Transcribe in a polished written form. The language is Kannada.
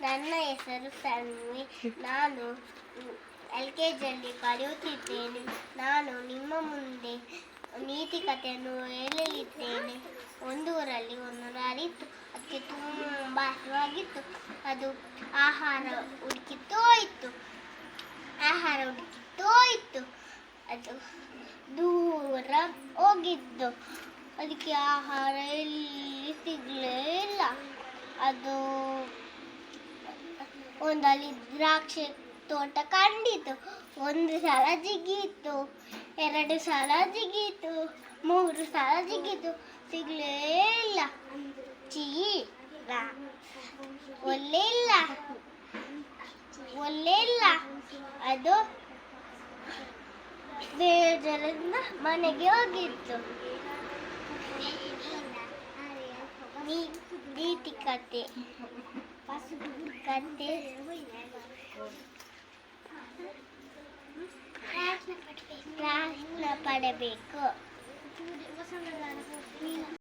ನನ್ನ ಹೆಸರು ತನ್ವಿ. ನಾನು LKGಯಲ್ಲಿ ಕಲಿಯುತ್ತಿದ್ದೇನೆ. ನಾನು ನಿಮ್ಮ ಮುಂದೆ ನೀತಿ ಕಥೆಯನ್ನು ಹೇಳಲಿದ್ದೇನೆ. ಒಂದೂರಲ್ಲಿ ಒಂದು ನಾರಿತ್ತು. ಅದಕ್ಕೆ ತುಂಬ ಹಸಿವಾಗಿತ್ತು. ಅದು ಆಹಾರ ಹುಡುಕಿತ್ತೋಯಿತು. ಅದು ದೂರ ಹೋಗಿದ್ದು. ಅದಕ್ಕೆ ಆಹಾರ ಎಲ್ಲಿ ಸಿಗಲೇ ಇಲ್ಲ. ಅದು ಒಂದಲ್ಲಿ ದ್ರಾಕ್ಷಿ ತೋಟ ಕಂಡಿತು. ಒಂದು ಸಲ ಜಿಗಿಯಿತು, 2 ಸಲ ಜಿಗಿಯಿತು, 3 ಸಲ ಜಿಗಿಯಿತು, ಸಿಗಲೇ ಇಲ್ಲ. ಒಳ್ಳೆಯಿಲ್ಲ. ಅದು ಬೇಜಾರಿಂದ ಮನೆಗೆ ಹೋಗಿತ್ತು. ನೀತಿ ಕತೆ ಪ್ರಶ್ನೆ ಪಡಬೇಕು.